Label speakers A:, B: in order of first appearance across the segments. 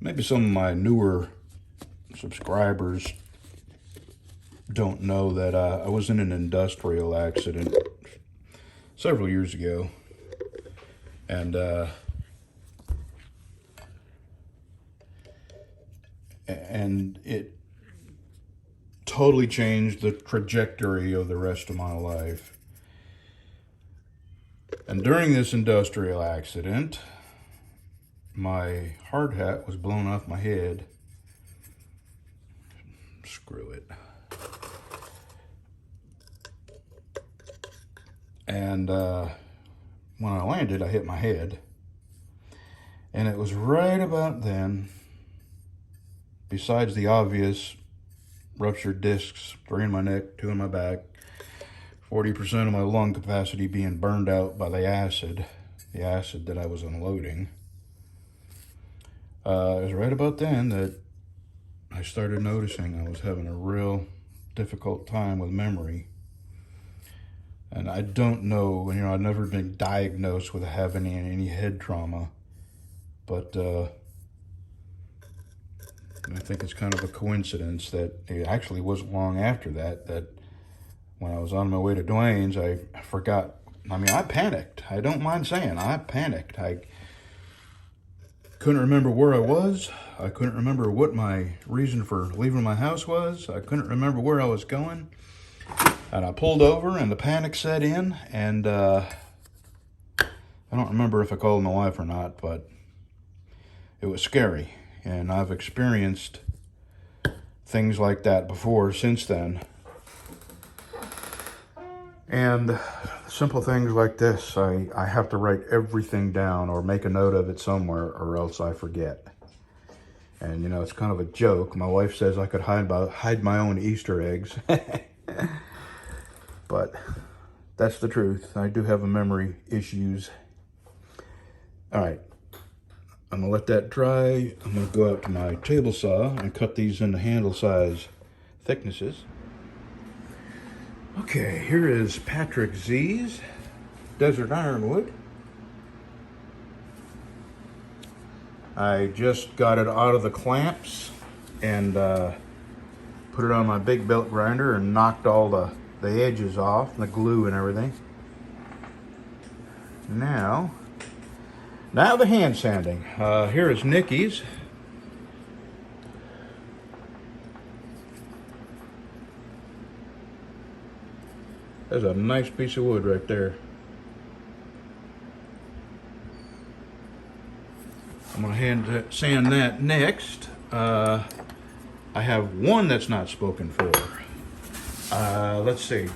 A: Maybe some of my newer subscribers don't know that I was in an industrial accident several years ago, and it totally changed the trajectory of the rest of my life. And during this industrial accident, my hard hat was blown off my head. Screw it. And when I landed, I hit my head. And it was right about then, besides the obvious ruptured discs, 3 in my neck, 2 in my back, 40% of my lung capacity being burned out by the acid that I was unloading. It was right about then that I started noticing I was having a real difficult time with memory. And I don't know, I've never been diagnosed with having any head trauma, but I think it's kind of a coincidence that it actually wasn't long after that when I was on my way to Dwayne's, I forgot. I panicked. I don't mind saying I panicked. I couldn't remember where I was. I couldn't remember what my reason for leaving my house was. I couldn't remember where I was going. And I pulled over and the panic set in, and I don't remember if I called my wife or not, but it was scary. And I've experienced things like that before since then. And simple things like this, I have to write everything down or make a note of it somewhere, or else I forget. And it's kind of a joke. My wife says I could hide my own Easter eggs. But that's the truth. I do have a memory issues. All right, I'm gonna let that dry. I'm gonna go out to my table saw and cut these into handle size thicknesses. Okay, here is Patrick Z's Desert Ironwood. I just got it out of the clamps and put it on my big belt grinder and knocked all the edges off, the glue and everything. Now the hand sanding. Here is Nikki's. There's a nice piece of wood right there. I'm gonna hand sand that next. I have one that's not spoken for. Let's see.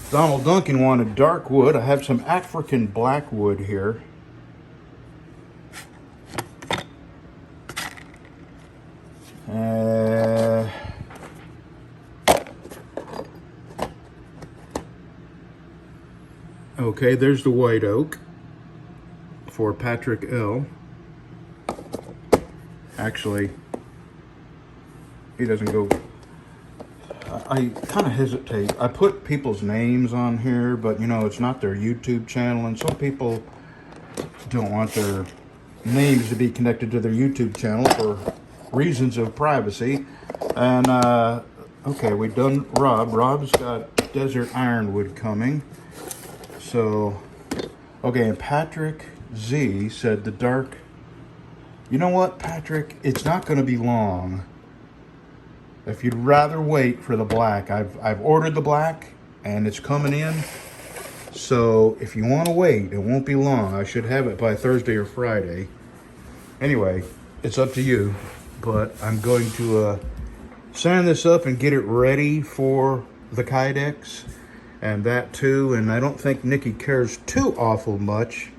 A: Donald Duncan wanted dark wood. I have some African black wood here. Okay, there's the white oak for Patrick L. Actually, he doesn't go. I kind of hesitate. I put people's names on here, but it's not their YouTube channel, and some people don't want their names to be connected to their YouTube channel for reasons of privacy. And okay, we've done Rob. Rob's got Desert Ironwood coming. So, okay, and Patrick Z said the dark. You know what, Patrick? It's not going to be long. If you'd rather wait for the black, I've ordered the black and it's coming in. So if you want to wait, it won't be long. I should have it by Thursday or Friday. Anyway, it's up to you. But I'm going to sand this up and get it ready for the Kydex. And that too, and I don't think Nikki cares too awful much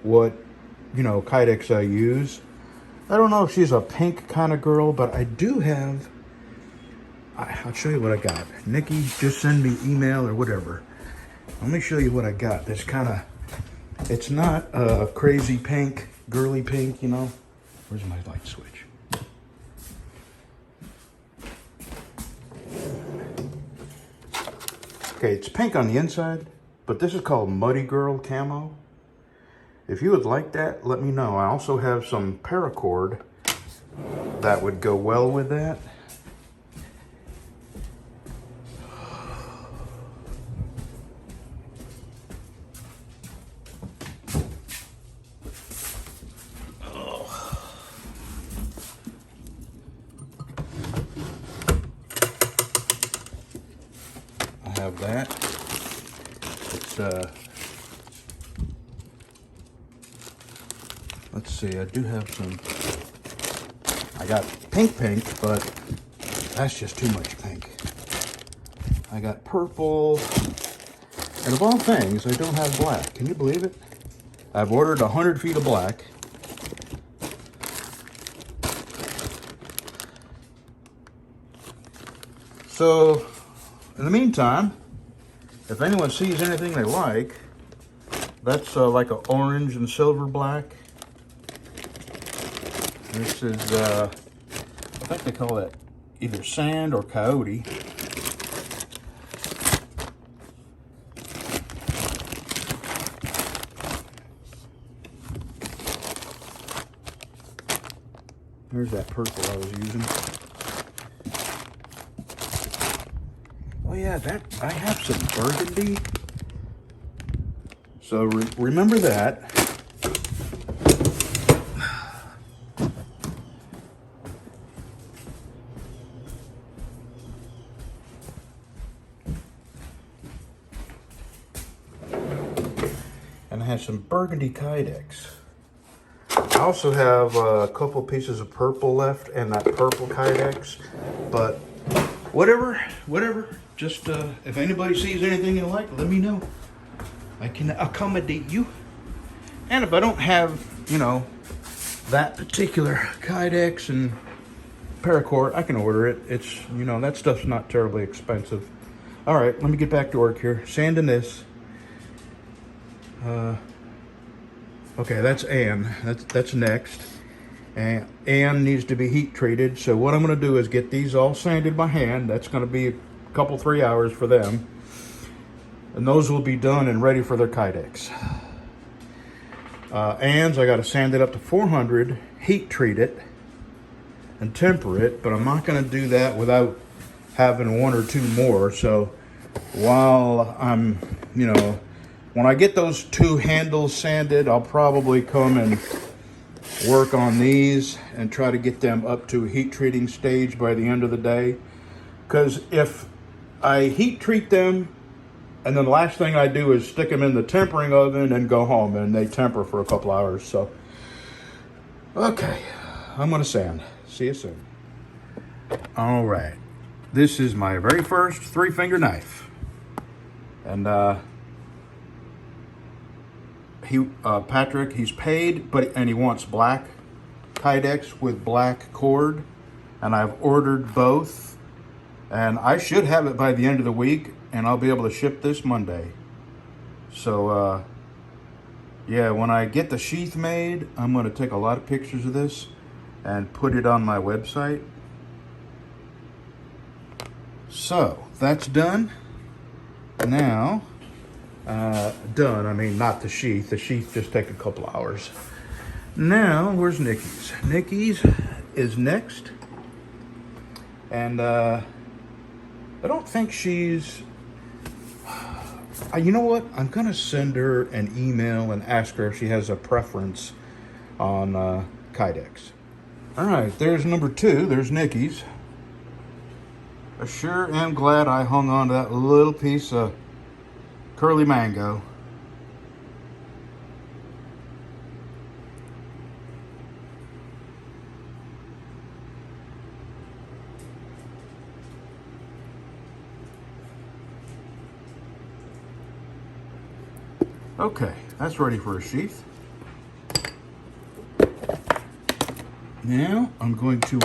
A: what, Kydex I use. I don't know if she's a pink kind of girl, but I do have, I'll show you what I got. Nikki, just send me email or whatever. Let me show you what I got. That's kind of, it's not a crazy pink, girly pink, Where's my light switch? Okay, it's pink on the inside, but this is called Muddy Girl Camo. If you would like that, let me know. I also have some paracord that would go well with that. I have that. It's let's see, I do have some. I got pink, but that's just too much pink. I got purple, and of all things, I don't have black. Can you believe it? I've ordered 100 feet of black. So, in the meantime, if anyone sees anything they like, that's like an orange and silver black. This is, I think they call that either sand or coyote. There's that purple I was using. Oh yeah, that I have some burgundy. So remember that. And I have some burgundy Kydex. I also have a couple pieces of purple left and that purple Kydex, but whatever. Just if anybody sees anything you like, let me know. I can accommodate you. And if I don't have, you know, that particular Kydex and paracord, I can order it. It's, you know, that stuff's not terribly expensive. All right, let me get back to work here. Sanding this. Okay, that's Anne. That's next. And Anne needs to be heat treated. So what I'm going to do is get these all sanded by hand. That's going to be a couple, 3 hours for them. And those will be done and ready for their Kydex. Anne's, I got to sand it up to 400, heat treat it, and temper it. But I'm not going to do that without having one or two more. So while I'm, you know, when I get those two handles sanded, I'll probably come and work on these and try to get them up to a heat treating stage by the end of the day. Because if I heat treat them and then the last thing I do is stick them in the tempering oven and go home, and they temper for a couple hours. So, okay, I'm gonna sand. See you soon. All right, this is my very first 3-finger knife. And Patrick, he's paid, and he wants black Kydex with black cord, and I've ordered both, and I should have it by the end of the week, and I'll be able to ship this Monday. So yeah, when I get the sheath made, I'm going to take a lot of pictures of this and put it on my website. So that's done. Now done. I mean, not the sheath. The sheath just take a couple hours. Now, where's Nikki's? Nikki's is next. And I don't think she's... you know what? I'm going to send her an email and ask her if she has a preference on Kydex. All right, there's number 2. There's Nikki's. I sure am glad I hung on to that little piece of curly mango. Okay, that's ready for a sheath. Now I'm going to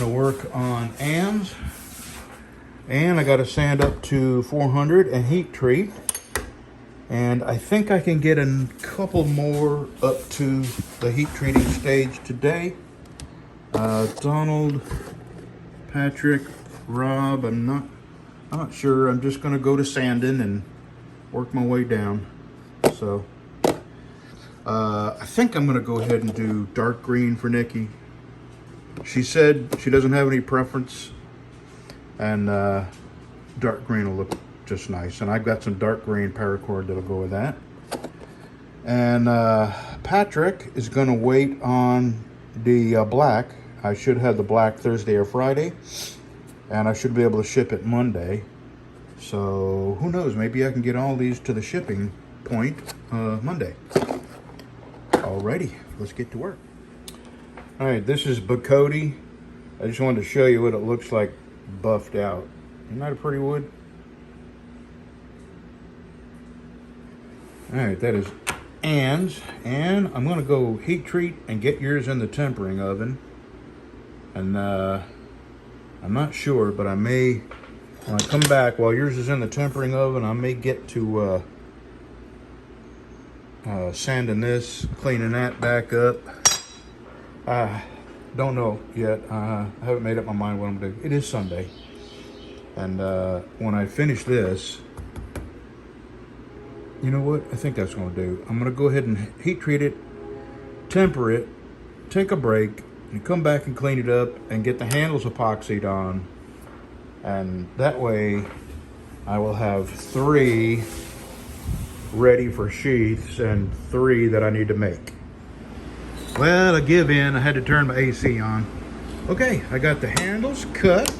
A: work on Anne's. And I got to sand up to 400 and heat treat. And I think I can get a couple more up to the heat treating stage today. Donald, Patrick, Rob, I'm not sure. I'm just gonna go to sanding and work my way down. So I think I'm gonna go ahead and do dark green for Nikki. She said she doesn't have any preference, and dark green will look just nice. And I've got some dark green paracord that'll go with that. And Patrick is gonna wait on the black. I should have the black Thursday or Friday, and I should be able to ship it Monday. So who knows, maybe I can get all these to the shipping point Monday. Alrighty, let's get to work. All right, this is Bacote. I just wanted to show you what it looks like buffed out. Isn't that a pretty wood? All right, that is Ann's, and I'm gonna go heat treat and get yours in the tempering oven. And I'm not sure, but I may, when I come back while yours is in the tempering oven, I may get to sanding this, cleaning that back up. Don't know yet. I haven't made up my mind what I'm gonna do. It is Sunday, and when I finish this, you know what? I think that's what I'm gonna do. I'm gonna go ahead and heat treat it, temper it, take a break, and come back and clean it up and get the handles epoxied on. And that way I will have 3 ready for sheaths and 3 that I need to make. Well, I give in. I had to turn my AC on. Okay, I got the handles cut.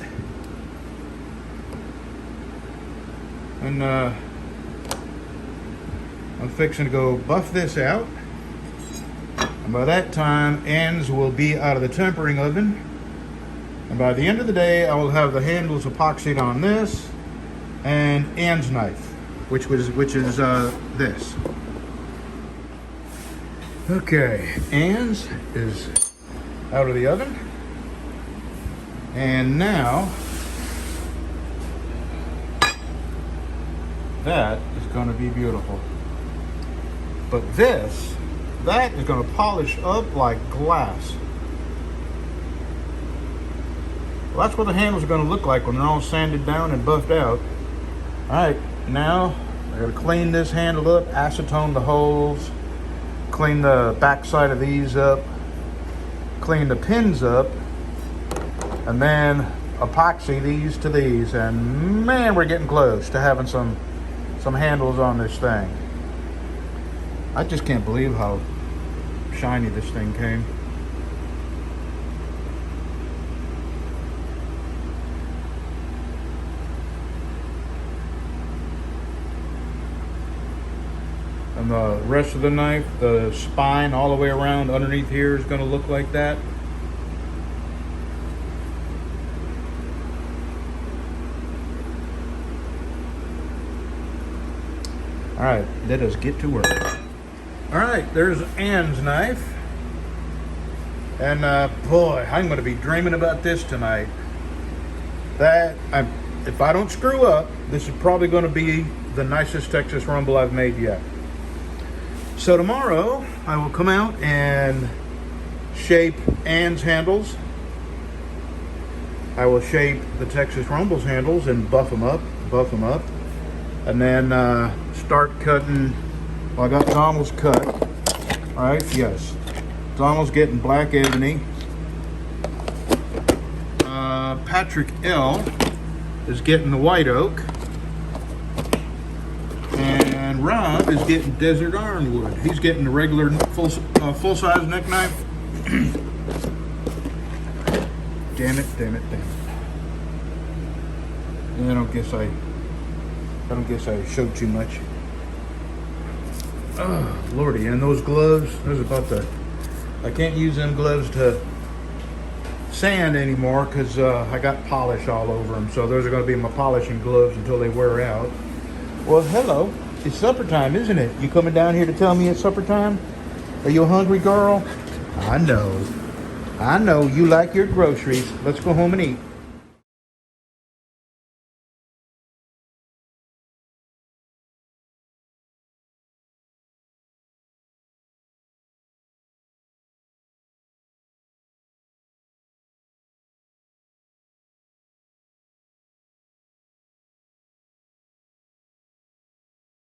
A: And I'm fixing to go buff this out. And by that time, ends will be out of the tempering oven. And by the end of the day, I will have the handles epoxied on this and Ann's knife, which is this. Okay, Ann's is out of the oven. And now, that is going to be beautiful. But that is going to polish up like glass. Well, that's what the handles are going to look like when they're all sanded down and buffed out. All right, now I got to clean this handle up, acetone the holes, clean the back side of these up, clean the pins up, and then epoxy these to these. And man, we're getting close to having some handles on this thing. I just can't believe how shiny this thing came. And the rest of the knife, the spine all the way around underneath here is going to look like that. All right, let us get to work. All right, there's Ann's knife. And boy, I'm going to be dreaming about this tonight. If I don't screw up, this is probably going to be the nicest Texas Rumble I've made yet. So tomorrow, I will come out and shape Ann's handles. I will shape the Texas Rumble's handles and buff them up. And then start cutting. Well, I got Donald's cut. All right, yes. Donald's getting black ebony. Patrick L is getting the white oak. And Rob is getting desert ironwood. He's getting the regular full-size neck knife. Damn it. And I don't guess I showed too much. Oh, Lordy, and those gloves, I can't use them gloves to sand anymore because I got polish all over them. So those are going to be my polishing gloves until they wear out. Well, hello. It's supper time, isn't it? You coming down here to tell me it's supper time? Are you a hungry girl? I know. You like your groceries. Let's go home and eat.